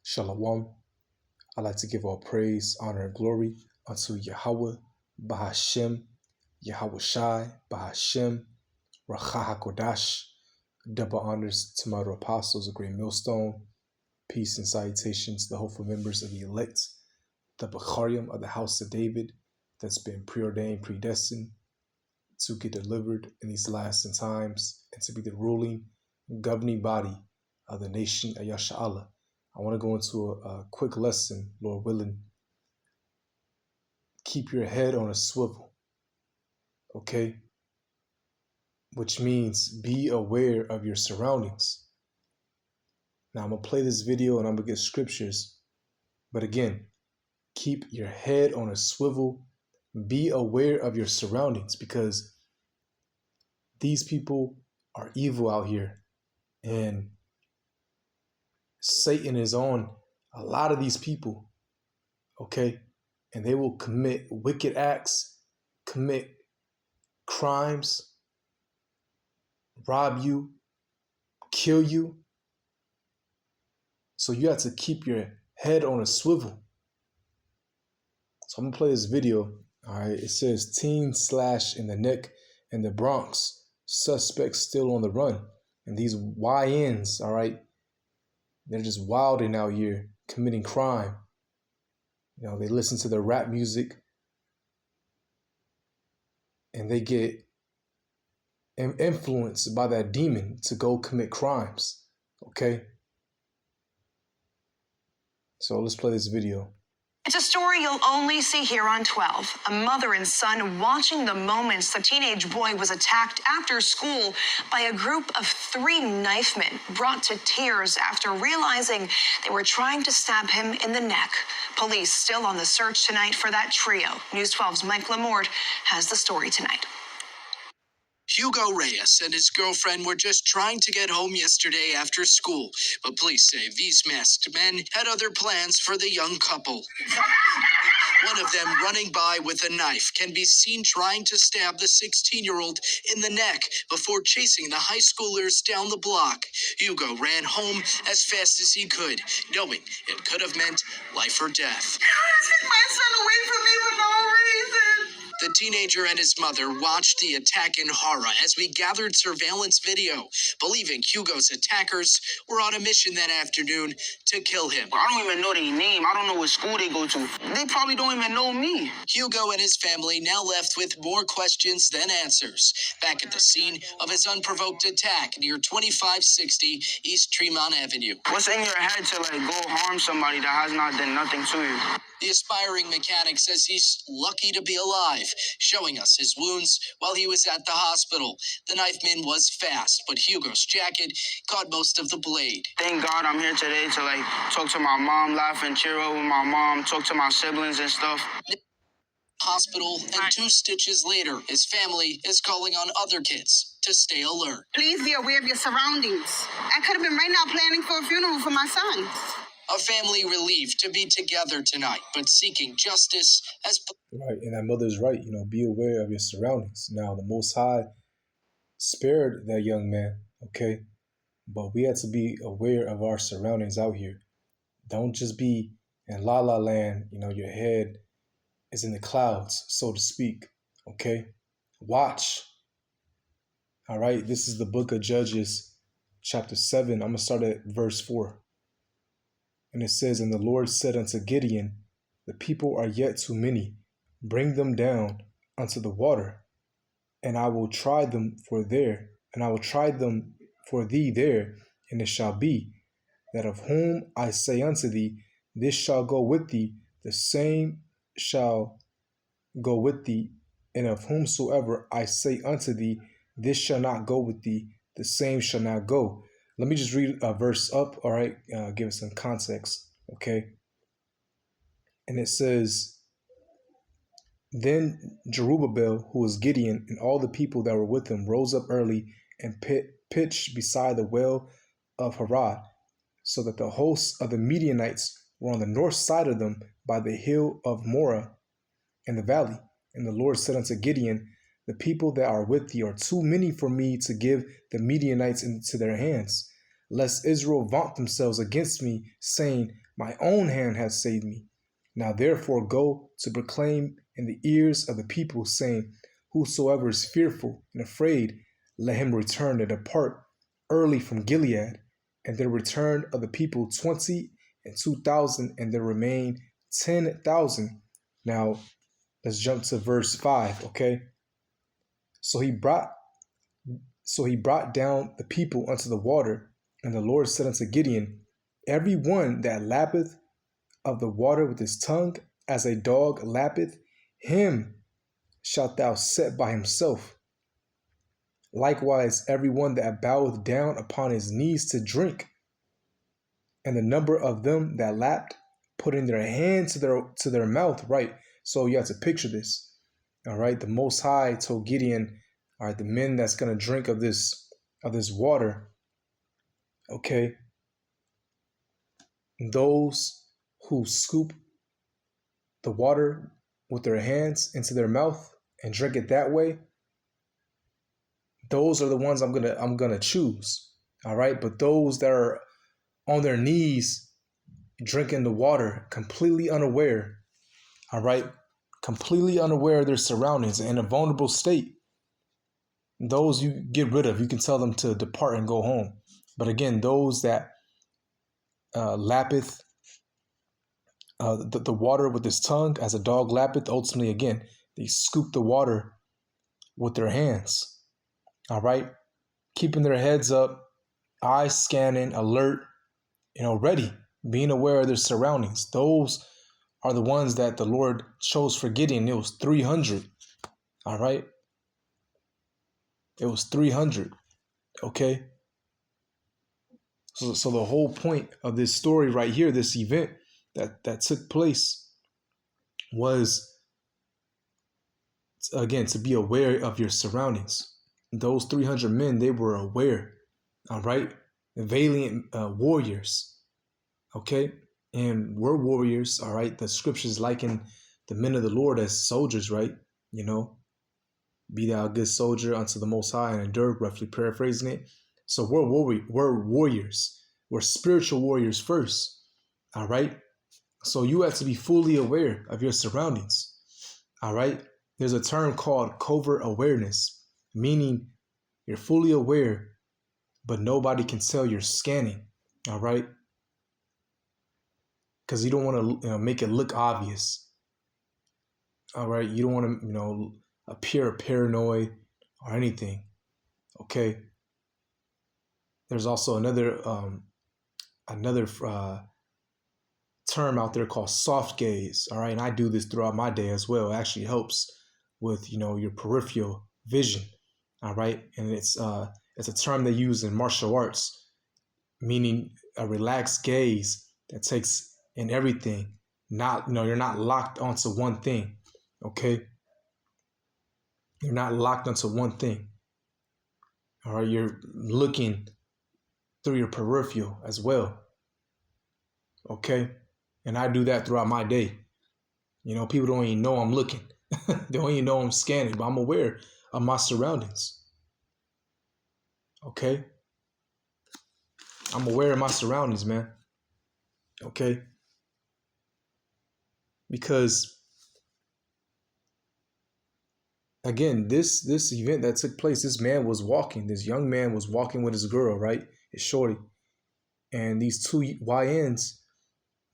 Shalom. I'd like to give all praise, honor, and glory unto Yahweh, Bahashem, Yahweh Shai, Bahashem, Racha HaKodash. Double honors to my apostles, a great millstone. Peace and salutations to the hopeful members of the elect, the Becharium of the house of David, that's been preordained, predestined to get delivered in these last times and to be the ruling, governing body of the nation of Yasha'Allah. I want to go into a quick lesson, Lord willing. Keep your head on a swivel, okay? Which means be aware of your surroundings. Now, I'm going to play this video and I'm going to get scriptures. But again, keep your head on a swivel. Be aware of your surroundings because these people are evil out here. And Satan is on a lot of these people, okay? And they will commit wicked acts, commit crimes, rob you, kill you. So you have to keep your head on a swivel. So I'm going to play this video. All right. It says teen slash in the neck in the Bronx. Suspects still on the run. And these YNs, all right, they're just wilding out here, committing crime. You know, they listen to the rap music and they get influenced by that demon to go commit crimes. Okay? So let's play this video. It's a story you'll only see here on 12. A mother and son watching the moments the teenage boy was attacked after school by a group of 3 knife men, brought to tears after realizing they were trying to stab him in the neck. Police still on the search tonight for that trio. News 12's Mike Lamort has the story tonight. Hugo Reyes and his girlfriend were just trying to get home yesterday after school, but police say these masked men had other plans for the young couple. One of them running by with a knife can be seen trying to stab the 16-year-old in the neck before chasing the high schoolers down the block. Hugo ran home as fast as he could, knowing it could have meant life or death. Take my son away from me for no reason. The teenager and his mother watched the attack in horror as we gathered surveillance video, believing Hugo's attackers were on a mission that afternoon to kill him. I don't even know their name. I don't know what school they go to. They probably don't even know me. Hugo and his family now left with more questions than answers. Back at the scene of his unprovoked attack near 2560 East Tremont Avenue. What's in your head to go harm somebody that has not done nothing to you? The aspiring mechanic says he's lucky to be alive, showing us his wounds while he was at the hospital. The knifeman was fast, but Hugo's jacket caught most of the blade. Thank God I'm here today to talk to my mom, laugh and cheer up with my mom, talk to my siblings and stuff. Hospital, and 2 stitches later, his family is calling on other kids to stay alert. Please be aware of your surroundings. I could have been right now planning for a funeral for my son. A family relieved to be together tonight, but seeking justice as... Right, and that mother's right. You know, be aware of your surroundings. Now, the Most High spared that young man, okay? But we have to be aware of our surroundings out here. Don't just be in la-la land, you know, your head is in the clouds, so to speak, okay? Watch. All right, this is the book of Judges, chapter 7. I'm going to start at verse 4. And it says, And the Lord said unto Gideon, The people are yet too many. Bring them down unto the water, and I will try them for thee there. And it shall be, that of whom I say unto thee, This shall go with thee, the same shall go with thee. And of whomsoever I say unto thee, This shall not go with thee, the same shall not go. Let me just read a verse up, all right? Give us some context, okay? And it says, Then Jerubbaal, who was Gideon, and all the people that were with him, rose up early and pitched beside the well of Harod, so that the hosts of the Midianites were on the north side of them by the hill of Moreh in the valley. And the Lord said unto Gideon, The people that are with thee are too many for me to give the Midianites into their hands, lest Israel vaunt themselves against me, saying, My own hand has saved me. Now therefore go to proclaim in the ears of the people, saying, whosoever is fearful and afraid, let him return and depart early from Gilead. And there returned of the people 22,000, and there remained 10,000. Now let's jump to verse 5, okay? So he brought down the people unto the water, and the Lord said unto Gideon, every one that lappeth of the water with his tongue, as a dog lappeth, him shalt thou set by himself. Likewise, every one that boweth down upon his knees to drink. And the number of them that lapped, putting their hand to their mouth, right? So you have to picture this, all right? The Most High told Gideon, all right, the men that's going to drink of this water, okay, those who scoop the water with their hands into their mouth and drink it that way, those are the ones I'm gonna choose. All right. But those that are on their knees drinking the water, completely unaware, all right, completely unaware of their surroundings, in a vulnerable state, those you get rid of. You can tell them to depart and go home. But again, those that lappeth the water with his tongue, as a dog lappeth, ultimately, again, they scoop the water with their hands. All right. Keeping their heads up, eyes scanning, alert, ready, being aware of their surroundings. Those are the ones that the Lord chose for Gideon. It was 300. All right. It was 300. Okay. So the whole point of this story right here, this event that took place, was, again, to be aware of your surroundings. Those 300 men, they were aware, all right? Valiant warriors, okay? And we're warriors, all right? The scriptures liken the men of the Lord as soldiers, right? Be thou a good soldier unto the Most High and endure, roughly paraphrasing it. So we're warriors. We're spiritual warriors first, all right? So you have to be fully aware of your surroundings, all right? There's a term called covert awareness, meaning you're fully aware, but nobody can tell you're scanning, all right? Because you don't want to make it look obvious, all right? You don't want to, appear paranoid or anything, okay? There's also another term out there called soft gaze, all right? And I do this throughout my day as well. It actually helps with, your peripheral vision, all right? And it's a term they use in martial arts, meaning a relaxed gaze that takes in everything. Not, you're not locked onto one thing, okay? You're not locked onto one thing, all right? You're looking through your peripheral as well, okay? And I do that throughout my day. People don't even know I'm looking. They don't even know I'm scanning, but I'm aware of my surroundings. Okay? I'm aware of my surroundings, man. Okay? Because, again, this event that took place, this young man was walking with his girl, right? His shorty. And these two YNs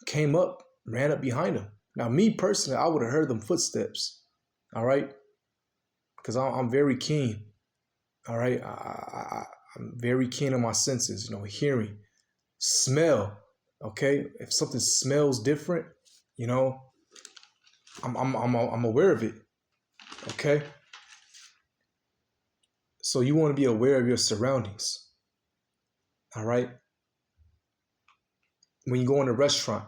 came up, ran up behind him. Now, me personally, I would have heard them footsteps, all right? Because I'm very keen, all right? I'm very keen on my senses, hearing, smell, okay? If something smells different, I'm aware of it, okay? So you want to be aware of your surroundings, all right? When you go in a restaurant,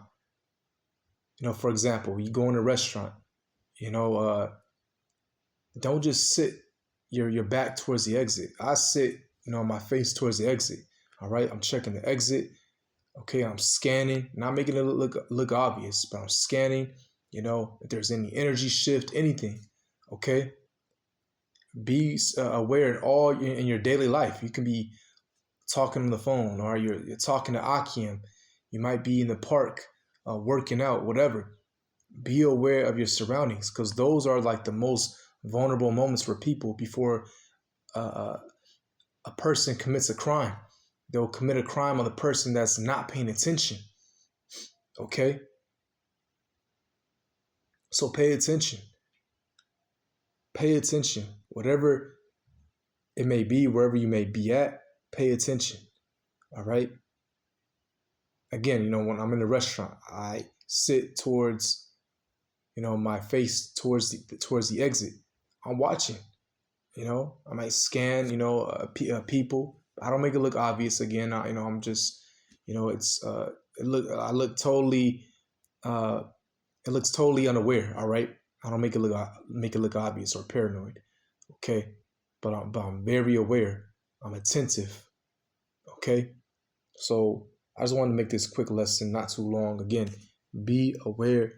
for example, you go in a restaurant, don't just sit your back towards the exit. I sit, my face towards the exit. All right. I'm checking the exit. Okay. I'm scanning, not making it look obvious, but I'm scanning, if there's any energy shift, anything. Okay. Be aware in your daily life. You can be talking on the phone, or you're talking to Akim. You might be in the park, working out, whatever. Be aware of your surroundings, because those are like the most vulnerable moments for people before uh, a person commits a crime. They'll commit a crime on the person that's not paying attention. Okay? So pay attention. Pay attention. Whatever it may be, wherever you may be at, pay attention. All right? Again, when I'm in a restaurant, I sit towards, my face towards the exit. I'm watching. I might scan, people. I don't make it look obvious. Again, I'm just, it's I look totally, it looks totally unaware. All right, I don't make it look obvious or paranoid. Okay, but I'm very aware. I'm attentive. Okay, so I just wanted to make this quick lesson, not too long. Again, be aware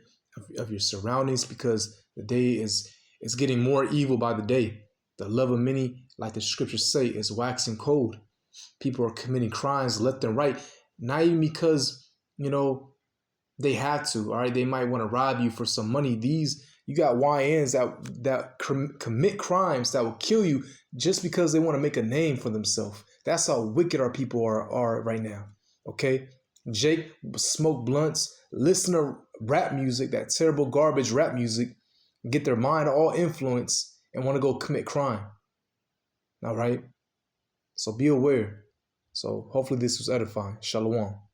of your surroundings, because the day is getting more evil by the day. The love of many, like the scriptures say, is waxing cold. People are committing crimes left and right, not even because, they have to. All right, they might want to rob you for some money. You got YNs that commit crimes that will kill you just because they want to make a name for themselves. That's how wicked our people are right now. Okay, Jake smoke blunts, listen to rap music, that terrible garbage rap music, get their mind all influenced, and want to go commit crime. All right, so be aware. So hopefully this was edifying. Shalom.